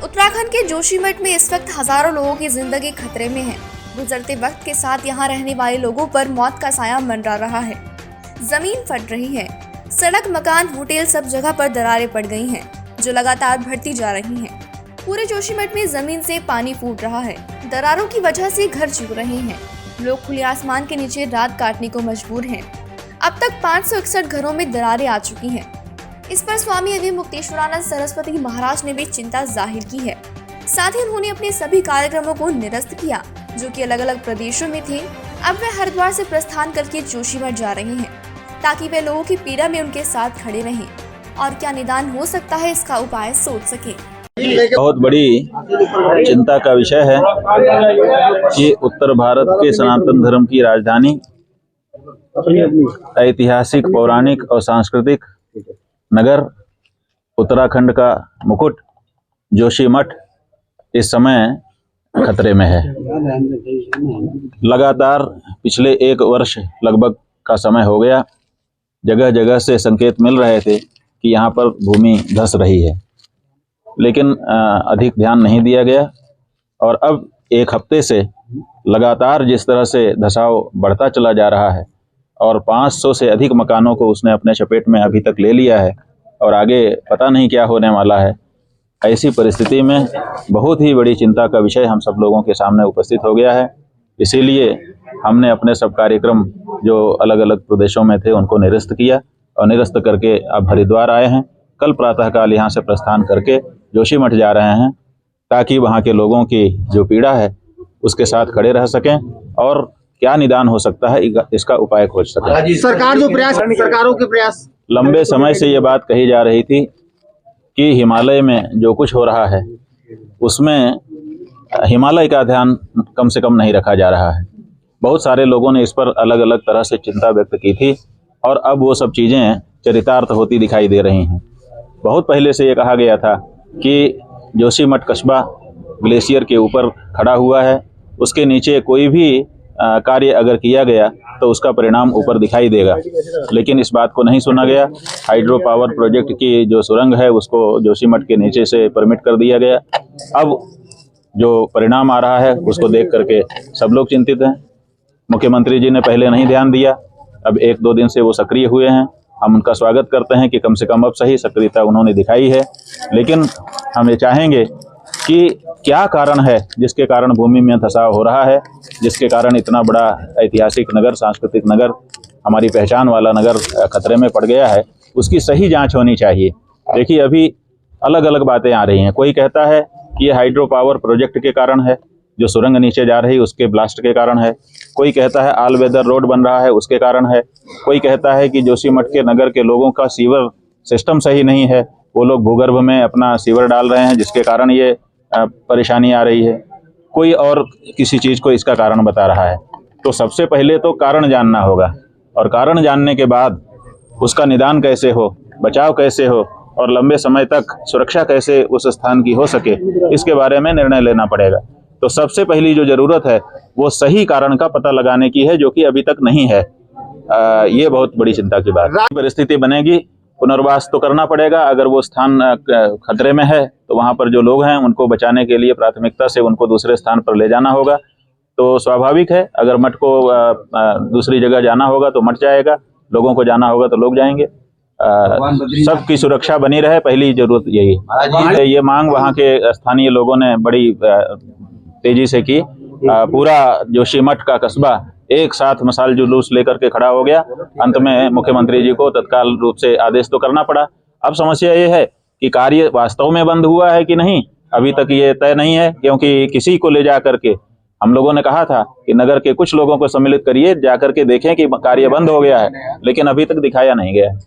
उत्तराखंड के जोशीमठ में इस वक्त हजारों लोगों की जिंदगी खतरे में है। गुजरते वक्त के साथ यहाँ रहने वाले लोगों पर मौत का साया मंडरा रहा है। जमीन फट रही है, सड़क, मकान, होटल सब जगह पर दरारें पड़ गई हैं, जो लगातार बढ़ती जा रही हैं। पूरे जोशीमठ में जमीन से पानी फूट रहा है। दरारों की वजह से घर चूक रहे हैं। लोग खुले आसमान के नीचे रात काटने को मजबूर हैं। अब तक 561 घरों में दरारें आ चुकी हैं। इस पर स्वामी अभिमुक्तेश्वरानंद सरस्वती महाराज ने भी चिंता जाहिर की है। साथ ही उन्होंने अपने सभी कार्यक्रमों को निरस्त किया, जो कि अलग अलग प्रदेशों में थे। अब वे हरिद्वार से प्रस्थान करके जोशीमठ जा रहे हैं, ताकि वे लोगों की पीड़ा में उनके साथ खड़े रहें और क्या निदान हो सकता है इसका उपाय सोच सके। बहुत बड़ी चिंता का विषय है कि उत्तर भारत के सनातन धर्म की राजधानी, ऐतिहासिक, पौराणिक और सांस्कृतिक नगर, उत्तराखंड का मुकुट जोशीमठ इस समय खतरे में है। लगातार पिछले 1 वर्ष लगभग का समय हो गया, जगह जगह से संकेत मिल रहे थे कि यहाँ पर भूमि धंस रही है, लेकिन अधिक ध्यान नहीं दिया गया। और अब 1 हफ्ते से लगातार जिस तरह से धंसाव बढ़ता चला जा रहा है और 500 से अधिक मकानों को उसने अपने चपेट में अभी तक ले लिया है और आगे पता नहीं क्या होने वाला है, ऐसी परिस्थिति में बहुत ही बड़ी चिंता का विषय हम सब लोगों के सामने उपस्थित हो गया है। इसीलिए हमने अपने सब कार्यक्रम जो अलग अलग प्रदेशों में थे उनको निरस्त किया और निरस्त करके अब हरिद्वार आए हैं। कल प्रातःकाल यहाँ से प्रस्थान करके जोशीमठ जा रहे हैं, ताकि वहाँ के लोगों की जो पीड़ा है उसके साथ खड़े रह सकें और क्या निदान हो सकता है इसका उपाय खोज सकें। सरकारों के प्रयास लंबे समय से ये बात कही जा रही थी कि हिमालय में जो कुछ हो रहा है उसमें हिमालय का ध्यान कम से कम नहीं रखा जा रहा है। बहुत सारे लोगों ने इस पर अलग अलग तरह से चिंता व्यक्त की थी और अब वो सब चीज़ें चरितार्थ होती दिखाई दे रही हैं। बहुत पहले से ये कहा गया था कि जोशीमठ कस्बा ग्लेशियर के ऊपर खड़ा हुआ है, उसके नीचे कोई भी कार्य अगर किया गया तो उसका परिणाम ऊपर दिखाई देगा, लेकिन इस बात को नहीं सुना गया। हाइड्रो पावर प्रोजेक्ट की जो सुरंग है उसको जोशीमठ के नीचे से परमिट कर दिया गया। अब जो परिणाम आ रहा है उसको देख करके सब लोग चिंतित हैं। मुख्यमंत्री जी ने पहले नहीं ध्यान दिया, अब 1-2 दिन से वो सक्रिय हुए हैं। हम उनका स्वागत करते हैं कि कम से कम अब सही सक्रियता उन्होंने दिखाई है, लेकिन हम ये चाहेंगे कि क्या कारण है जिसके कारण भूमि में धंसाव हो रहा है, जिसके कारण इतना बड़ा ऐतिहासिक नगर, सांस्कृतिक नगर, हमारी पहचान वाला नगर खतरे में पड़ गया है, उसकी सही जांच होनी चाहिए। देखिए, अभी अलग अलग बातें आ रही हैं। कोई कहता है कि ये हाइड्रो पावर प्रोजेक्ट के कारण है, जो सुरंग नीचे जा रही उसके ब्लास्ट के कारण है। कोई कहता है ऑल वेदर रोड बन रहा है उसके कारण है। कोई कहता है कि जोशीमठ के नगर के लोगों का सीवर सिस्टम सही नहीं है, वो लोग भूगर्भ में अपना सीवर डाल रहे हैं जिसके कारण ये परेशानी आ रही है। कोई और किसी चीज़ को इसका कारण बता रहा है। तो सबसे पहले तो कारण जानना होगा और कारण जानने के बाद उसका निदान कैसे हो, बचाव कैसे हो और लंबे समय तक सुरक्षा कैसे उस स्थान की हो सके, इसके बारे में निर्णय लेना पड़ेगा। तो सबसे पहली जो ज़रूरत है वो सही कारण का पता लगाने की है, जो कि अभी तक नहीं है। ये बहुत बड़ी चिंता की बात है। परिस्थिति बनेगी, पुनर्वास तो करना पड़ेगा। अगर वो स्थान खतरे में है तो वहाँ पर जो लोग हैं उनको बचाने के लिए प्राथमिकता से उनको दूसरे स्थान पर ले जाना होगा। तो स्वाभाविक है, अगर मठ को दूसरी जगह जाना होगा तो मठ जाएगा, लोगों को जाना होगा तो लोग जाएंगे। सबकी सुरक्षा बनी रहे, पहली जरूरत यही है। ये मांग वहाँ के स्थानीय लोगों ने बड़ी तेजी से की। पूरा जोशीमठ का कस्बा एक साथ मसाल जुलूस लेकर के खड़ा हो गया। अंत में मुख्यमंत्री जी को तत्काल रूप से आदेश तो करना पड़ा। अब समस्या ये है कि कार्य वास्तव में बंद हुआ है कि नहीं, अभी तक ये तय नहीं है, क्योंकि किसी को ले जा करके हम लोगों ने कहा था कि नगर के कुछ लोगों को सम्मिलित करिए, जाकर के देखें कि कार्य बंद हो गया है, लेकिन अभी तक दिखाया नहीं गया है।